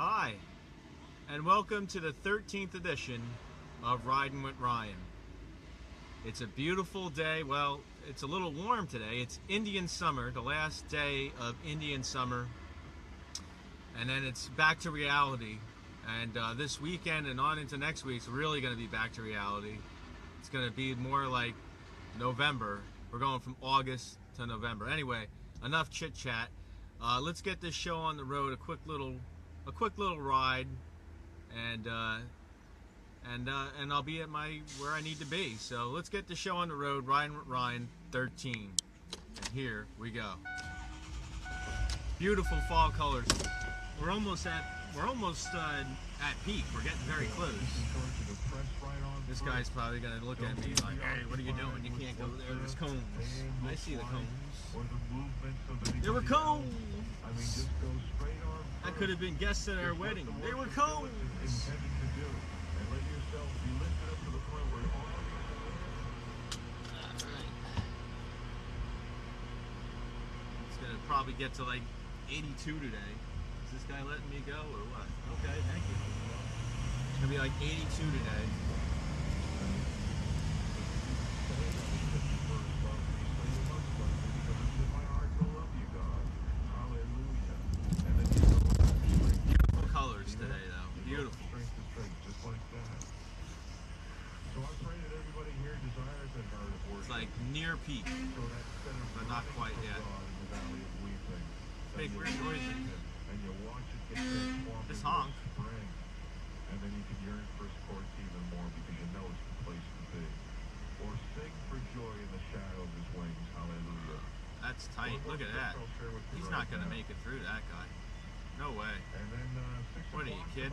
Hi, and welcome to the 13th edition of Rydin with Ryan. It's a beautiful day. Well, it's a little warm today. It's Indian summer, the last day of Indian summer, and then it's back to reality. And this weekend and on into next week, it's really going to be back to reality. It's going to be more like November. We're going from August to November. Anyway, enough chit chat. Let's get this show on the road. A quick little ride, and I'll be at where I need to be. So let's get the show on the road. Riding with Ryan 13, and here we go. Beautiful fall colors. We're almost at peak. We're getting very close. This guy's probably gonna look at me like, "Hey, what are you doing? You can't go there. There's cones." I see the cones. There were cones. I could have been guests at our wedding. There were cones. It's gonna probably get to like 82 today. Is this guy letting me go or what? Okay, thank you. It's gonna be like 82 today. Beautiful colors today, though. Beautiful. It's like near peak, but not quite yet. Hey, where's Rydin? Just honk. And then you can yearn for his courts even more because you know it's the place to be. Or sing for joy in the shadow of his wings. Hallelujah. That's tight. Look at that. He's not going to make it through that guy. No way. And then, what are you, kid?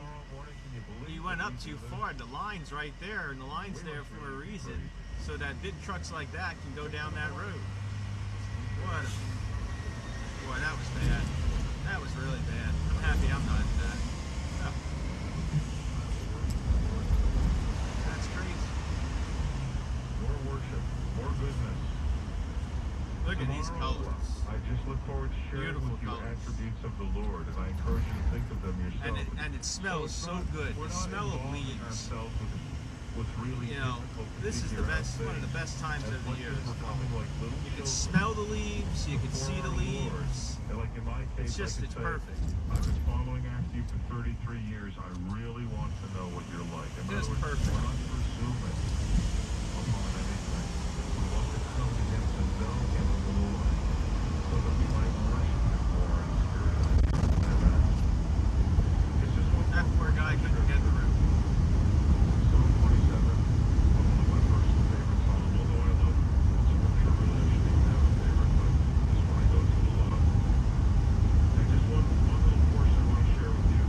You went up too far. The line's right there, and the line's there for a reason, so that big trucks like that can go down that road. Boy, that was bad. That was really bad. I'm happy I'm not in that. Oh. That's crazy. More worship, more goodness. Look at these colors. I just look forward to sharing with you attributes of the Lord, and I encourage you to think of them yourself. And it smells so good. The smell of leaves. You know, this is one of the best times of the year. You can smell the leaves, you can see the leaves. It's perfect. I've been following after you for 33 years. I really want to know what you're like. Just perfect. We're not presuming upon anything. We want to come to him to know him more, so that we might worship him more in spirit. Amen. That poor guy couldn't get the room. Psalm 27, one of my personal favorite psalms, although I love scripture really. I shouldn't even have a favorite, but just when I go to the Lord. And just one little portion I want to share with you.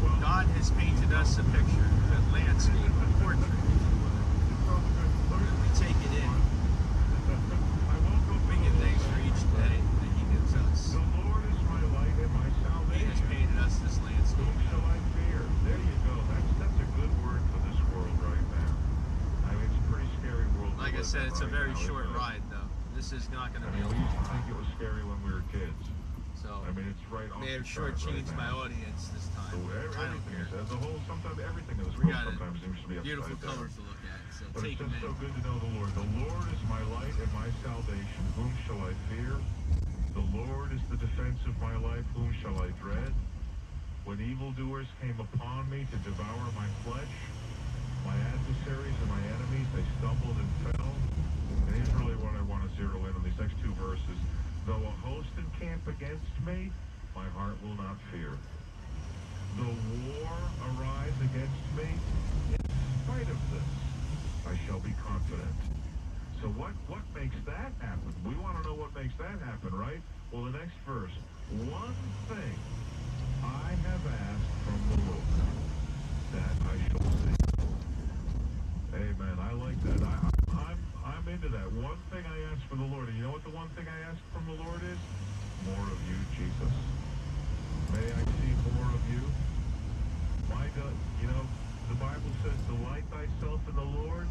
Well, God has painted us a picture, a landscape, a portrait. We take it in. We give thanks for each day that He gives us. the Lord is my light and my He has salvation. painted us this landscape. Whom shall I fear? There you go. That's a good word for this world right now. I mean, it's a pretty scary world. Like I said, it's a very short ride, though. This is not going to I be a mean, we long used to think ride. it was scary when we were kids. So, I mean, it's right off may have the chart shortchanged right my now. audience this So time. I don't everything care. is, as a whole, sometimes everything in this We world got sometimes seems to be beautiful upside down. colors to look at, so But take it's them just so in. good to know the Lord. The Lord is my light and my salvation. Whom shall I fear? The Lord is the defense of my life. Whom shall I dread? When evildoers came upon me to devour my flesh, my adversaries and my enemies, they stumbled and fell. And here's really what I want to zero in on these next two verses. Though a host encamp against me, my heart will not fear. Though war arise against me, in spite of this, I shall be confident. So what makes that happen? We want to know what makes that happen, right? Well, the next verse. One thing I have asked from the Lord, that I shall see. Amen. I like that. I'm into that. One thing I ask from the Lord. And you know what the one thing I ask from the Lord is? More of you, Jesus. May I see more of you. My God, you know, the Bible says, delight thyself in the Lord,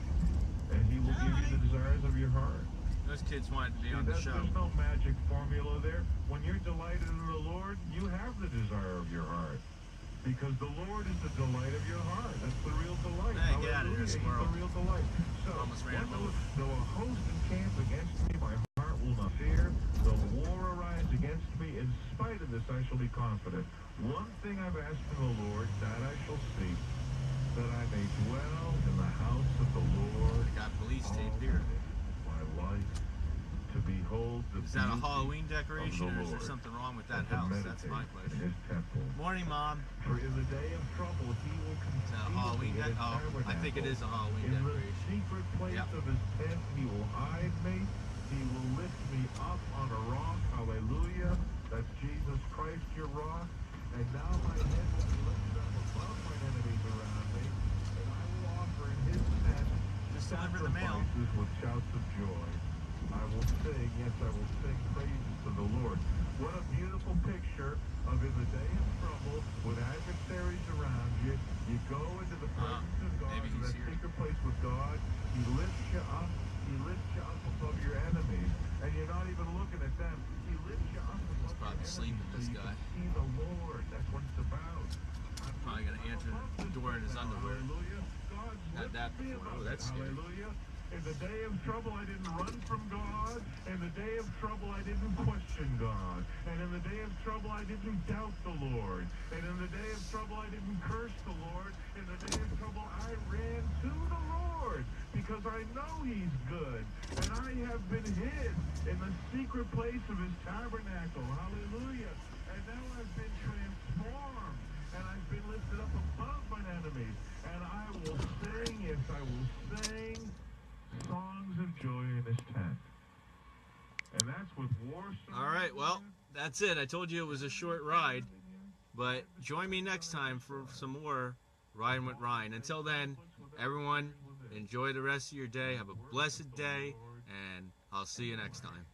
and he will give you the desires of your heart. Those kids wanted to be on the show. There's no magic formula there. When you're delighted in the Lord, you have the desire of your heart. Because the Lord is the delight of your heart. That's the real delight. Hey, get out of here, Hallelujah. He's squirrel. the real delight. So, Almost ran him over. though a host encamp against me, my heart will not fear. Though war arise against me, in spite of this I shall be confident. One thing I've asked of the Lord, that I shall seek, that I may dwell in the house of the Lord. I got police all tape the here. days of my life, to behold the Is that a beauty Halloween decoration, of the or is there Lord, something wrong with that and to house? That's meditate my in question. his temple. Morning, Mom. For in the day of trouble he will Is that a Halloween conceal me in his decoration? Oh, I think it is a Halloween In the decoration. secret place Yep. of his tent he will hide me. He will lift me up on a rock. Hallelujah. That's Jesus Christ, your rock. And now my head will be lifted up above my enemies around me. And I will offer in his tent Just deliver the mail. sacrifices with shouts of joy. I will sing, yes, I will sing praises to the Lord. What a beautiful picture of in the day of trouble, with adversaries around you, you go into the presence of God, maybe in he's that here. secret place with God. He lifts you up. He lifts you up above your enemies, and you're not even looking at them. He lifts you up above probably your sleeping, enemies, so this you guy. can see the Lord. That's what it's about. Probably gonna answer the door in his underwear. Hallelujah. God's Had that lifted me before. above Oh, that's it. scary. Hallelujah. In the day of trouble, I didn't run from God. In the day of trouble, I didn't question God. And in the day of trouble, I didn't doubt the Lord. And in the day of trouble, I didn't curse the Lord. In the day of trouble, I ran to the Lord because I know he's good. And I have been hid in the secret place of his tabernacle. Hallelujah. And now I've been transformed. And I've been lifted up above my enemies. And I will sing, yes, I will sing songs of joy in his tent. And that's with war. All right, well, that's it. I told you it was a short ride, but join me next time for some more Riding with Ryan. Until then, everyone, enjoy the rest of your day. Have a blessed day, and I'll see you next time.